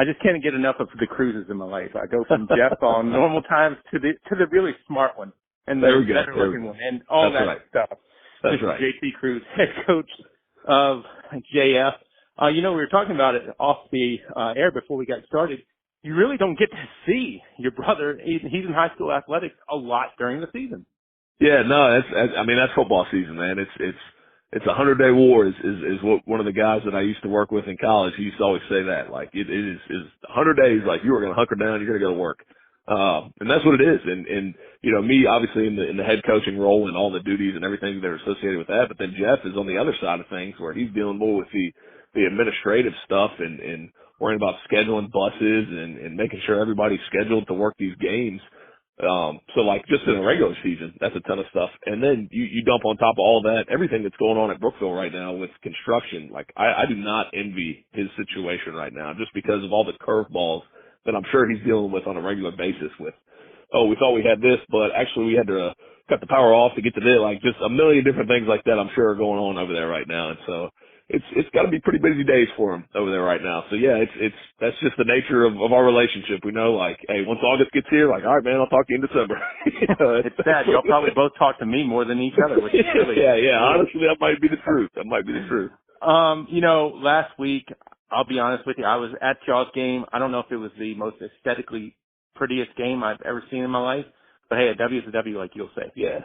I just can't get enough of the cruises in my life. I go from Jeff on normal times to the really smart one and the better looking one and all that stuff. That's Mr. right. JC Cruz, head coach of JF. We were talking about it off the air before we got started. You really don't get to see your brother. He's in high school athletics a lot during the season. Yeah, no, that's football season, man. It's 100-day war is what one of the guys that I used to work with in college, he used to always say that. Like, it is 100 days, like, you are going to hunker down, you're going to go to work. And that's what it is. And, me obviously in the head coaching role and all the duties and everything that are associated with that. But then Jeff is on the other side of things where he's dealing more with the administrative stuff and worrying about scheduling buses and making sure everybody's scheduled to work these games. So like just in a regular season, that's a ton of stuff. And then you dump on top of all that, everything that's going on at Brookville right now with construction. Like I do not envy his situation right now just because of all the curveballs that I'm sure he's dealing with on a regular basis with, oh, we thought we had this, but actually we had to cut the power off to get to this. Like just a million different things like that I'm sure are going on over there right now. And so it's got to be pretty busy days for him over there right now. So yeah, that's just the nature of our relationship. We know, like, hey, once August gets here, like, all right, man, I'll talk to you in December. It's sad. You'll probably both talk to me more than each other, which is really yeah. Honestly, that might be the truth. Last week, I'll be honest with you, I was at y'all's game. I don't know if it was the most aesthetically prettiest game I've ever seen in my life, but hey, a W is a W, like you'll say. Yeah,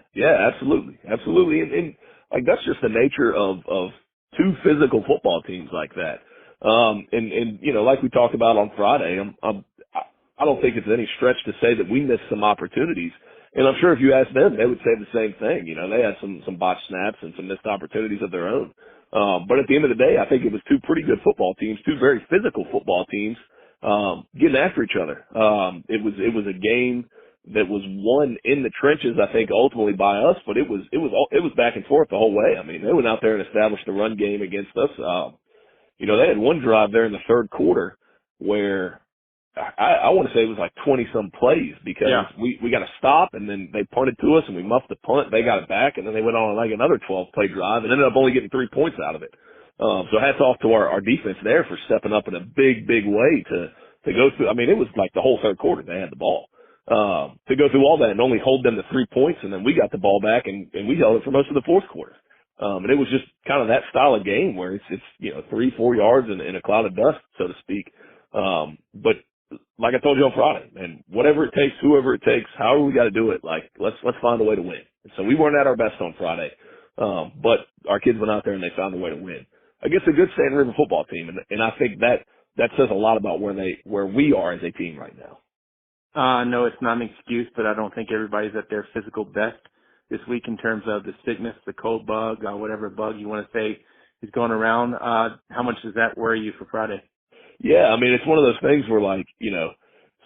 absolutely. And like that's just the nature of two physical football teams like that. And like we talked about on Friday, I don't think it's any stretch to say that we missed some opportunities. And I'm sure if you asked them, they would say the same thing. They had some botched snaps and some missed opportunities of their own. But at the end of the day, I think it was two pretty good football teams, two very physical football teams, getting after each other. It was a game that was won in the trenches, I think, ultimately by us, but it was back and forth the whole way. I mean, they went out there and established the run game against us. They had one drive there in the third quarter where I want to say it was like 20-some plays because we got a stop and then they punted to us and we muffed the punt. They got it back and then they went on like another 12-play drive and ended up only getting 3 points out of it. So hats off to our defense there for stepping up in a big, big way to go through. I mean, it was like the whole third quarter they had the ball. To go through all that and only hold them to 3 points and then we got the ball back and we held it for most of the fourth quarter. And it was just kind of that style of game where it's 3-4 yards in a cloud of dust, so to speak. But like I told you on Friday, and whatever it takes, whoever it takes, however we got to do it, like let's find a way to win. So we weren't at our best on Friday, but our kids went out there and they found a way to win against a good Sand River football team, and I think that says a lot about where we are as a team right now. No, it's not an excuse, but I don't think everybody's at their physical best this week in terms of the sickness, the cold bug, whatever bug you want to say is going around. How much does that worry you for Friday? Yeah, I mean, it's one of those things where, like,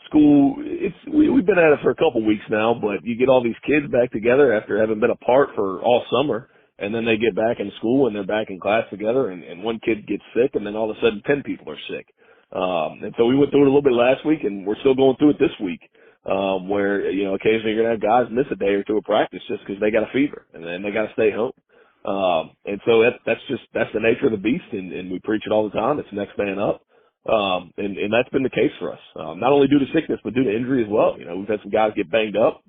school, we've been at it for a couple weeks now, but you get all these kids back together after having been apart for all summer, and then they get back in school and they're back in class together, and one kid gets sick, and then all of a sudden 10 people are sick. And so we went through it a little bit last week, and we're still going through it this week, where, occasionally you're going to have guys miss a day or two of practice just because they got a fever, and then they got to stay home. And so that's the nature of the beast, and we preach it all the time. It's next man up. And that's been the case for us, not only due to sickness, but due to injury as well. We've had some guys get banged up,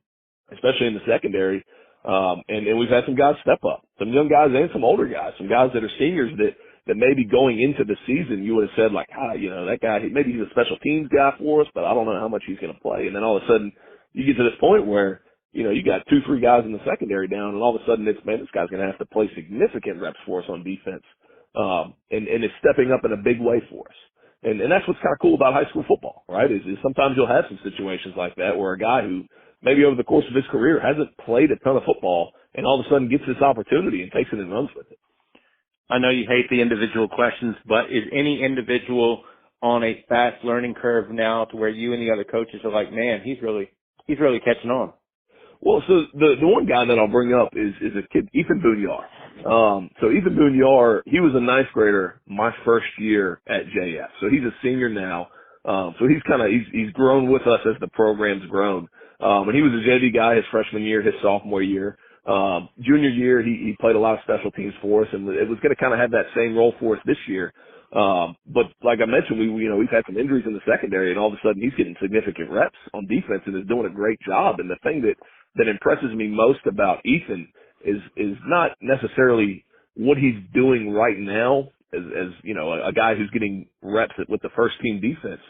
especially in the secondary. And we've had some guys step up, some young guys and some older guys, some guys that are seniors that maybe going into the season, you would have said like, that guy, maybe he's a special teams guy for us, but I don't know how much he's going to play. And then all of a sudden you get to this point where, you got 2-3 guys in the secondary down, and all of a sudden this guy's going to have to play significant reps for us on defense. And it's stepping up in a big way for us. And that's what's kind of cool about high school football, right? Is sometimes you'll have some situations like that where a guy who maybe over the course of his career hasn't played a ton of football and all of a sudden gets this opportunity and takes it and runs with it. I know you hate the individual questions, but is any individual on a fast learning curve now to where you and the other coaches are like, man, he's really catching on? Well, so the one guy that I'll bring up is a kid, Ethan Bounyar. So Ethan Bounyar, he was a ninth grader my first year at JF. So he's a senior now. So he's grown with us as the program's grown. And he was a JV guy his freshman year, his sophomore year. Junior year, he played a lot of special teams for us, and it was going to kind of have that same role for us this year. But like I mentioned, we've had some injuries in the secondary, and all of a sudden he's getting significant reps on defense and is doing a great job. And the thing that impresses me most about Ethan is not necessarily what he's doing right now as a guy who's getting reps with the first team defense,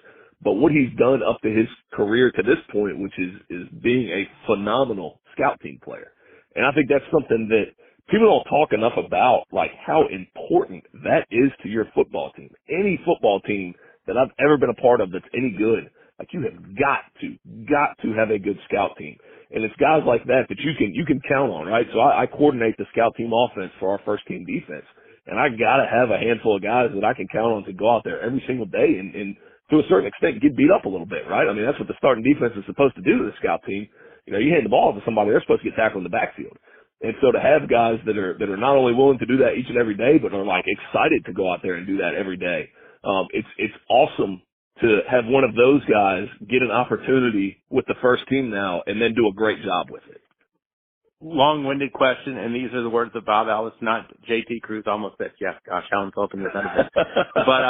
but what he's done up to his career to this point, which is being a phenomenal scout team player. And I think that's something that people don't talk enough about, like how important that is to your football team. Any football team that I've ever been a part of that's any good, like you have got to have a good scout team. And it's guys like that you can count on, right? So I coordinate the scout team offense for our first team defense. And I gotta have a handful of guys that I can count on to go out there every single day and to a certain extent get beat up a little bit, right? I mean, that's what the starting defense is supposed to do to the scout team. You hand the ball to somebody, they're supposed to get tackled in the backfield. And so to have guys that are not only willing to do that each and every day, but are like excited to go out there and do that every day. It's awesome to have one of those guys get an opportunity with the first team now and then do a great job with it. Long-winded question, and these are the words of Bob Ellis, not J.T. Cruz. Almost said, yeah, gosh, how insulting is that? But,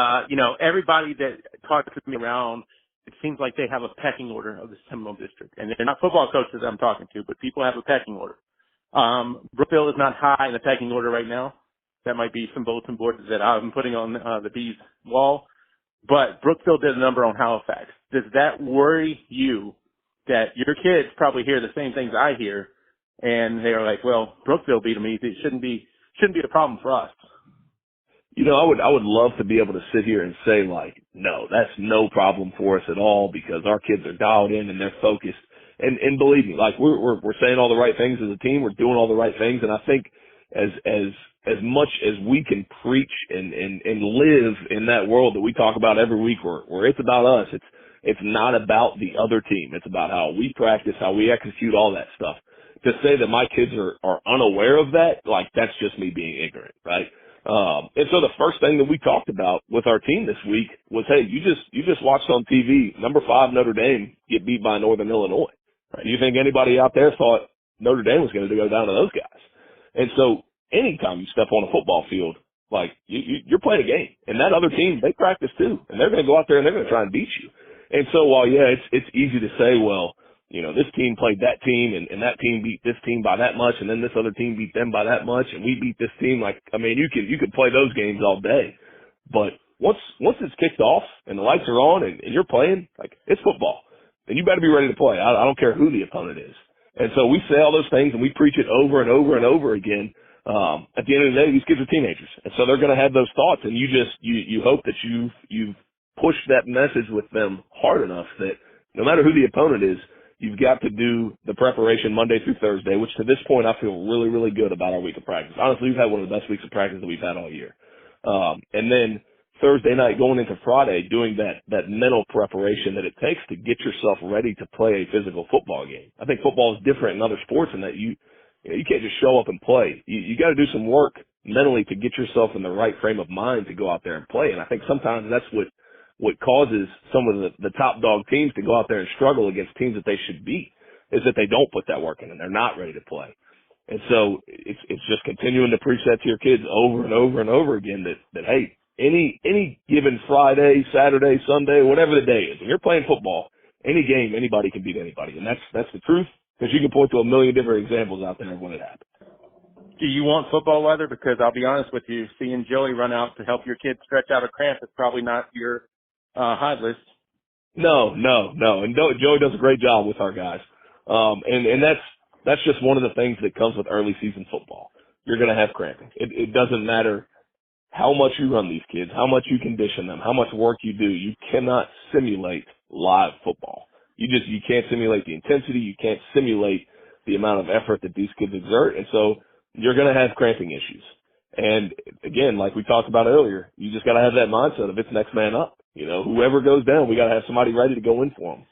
everybody that talks to me around, it seems like they have a pecking order of the Seminole District. And they're not football coaches I'm talking to, but people have a pecking order. Brookville is not high in the pecking order right now. That might be some bulletin boards that I'm putting on the Bees wall. But Brookville did a number on Halifax. Does that worry you that your kids probably hear the same things I hear, and they're like, well, Brookville beat them easy. It shouldn't be a problem for us. I would love to be able to sit here and say, like, no, that's no problem for us at all because our kids are dialed in and they're focused. And believe me, like we're saying all the right things as a team. We're doing all the right things. And I think as much as we can preach and live in that world that we talk about every week where it's about us, it's not about the other team. It's about how we practice, how we execute, all that stuff. To say that my kids are unaware of that, like that's just me being ignorant, right? And so the first thing that we talked about with our team this week was, hey, you just watched on TV, number 5 Notre Dame get beat by Northern Illinois. Right? Do you think anybody out there thought Notre Dame was going to go down to those guys? And so anytime you step on a football field, like you're playing a game, and that other team, they practice too, and they're going to go out there and they're going to try and beat you. And so while, yeah, it's easy to say, well, this team played that team and that team beat this team by that much, and then this other team beat them by that much, and we beat this team. Like, I mean, you could play those games all day, but once it's kicked off and the lights are on and you're playing, like, it's football, and you better be ready to play. I don't care who the opponent is. And so we say all those things and we preach it over and over and over again. At the end of the day, these kids are teenagers, and so they're going to have those thoughts, and you hope that you've pushed that message with them hard enough that no matter who the opponent is, you've got to do the preparation Monday through Thursday, which to this point I feel really, really good about our week of practice. Honestly, we've had one of the best weeks of practice that we've had all year. And then Thursday night going into Friday, doing that mental preparation that it takes to get yourself ready to play a physical football game. I think football is different in other sports in that you can't just show up and play. You got to do some work mentally to get yourself in the right frame of mind to go out there and play. And I think sometimes that's what causes some of the top dog teams to go out there and struggle against teams that they should beat, is that they don't put that work in and they're not ready to play. And so it's just continuing to preach that to your kids over and over and over again that hey, any given Friday, Saturday, Sunday, whatever the day is, when you're playing football, any game, anybody can beat anybody. And that's the truth, because you can point to a million different examples out there of when it happened. Do you want football weather? Because I'll be honest with you, seeing Joey run out to help your kids stretch out a cramp is probably not your hot list. No. And Joey does a great job with our guys. And that's just one of the things that comes with early season football. You're going to have cramping. It doesn't matter how much you run these kids, how much you condition them, how much work you do. You cannot simulate live football. You can't simulate the intensity. You can't simulate the amount of effort that these kids exert. And so you're going to have cramping issues. And again, like we talked about earlier, you just got to have that mindset of it's next man up. Whoever goes down, we got to have somebody ready to go in for them,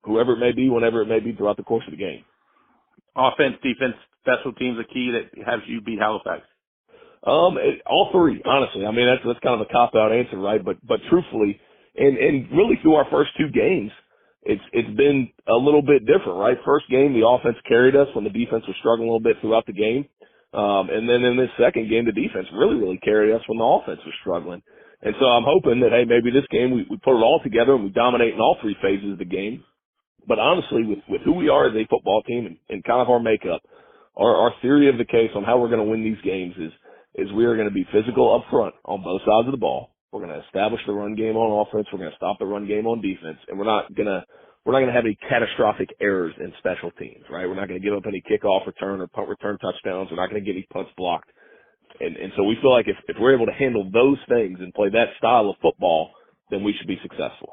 whoever it may be, whenever it may be throughout the course of the game. Offense, defense, special teams, a key that has you beat Halifax. All three, honestly. I mean, that's kind of a cop-out answer, right? But truthfully, and really through our first two games, it's been a little bit different, right? First game, the offense carried us when the defense was struggling a little bit throughout the game. And then in this second game, the defense really, really carried us when the offense was struggling. And so I'm hoping that, hey, maybe this game we put it all together and we dominate in all three phases of the game. But honestly, with who we are as a football team and kind of our makeup, our theory of the case on how we're going to win these games is we are going to be physical up front on both sides of the ball. We're going to establish the run game on offense. We're going to stop the run game on defense, and we're not going to have any catastrophic errors in special teams, right? We're not going to give up any kickoff return or punt return touchdowns. We're not going to get any punts blocked. And so we feel like if we're able to handle those things and play that style of football, then we should be successful.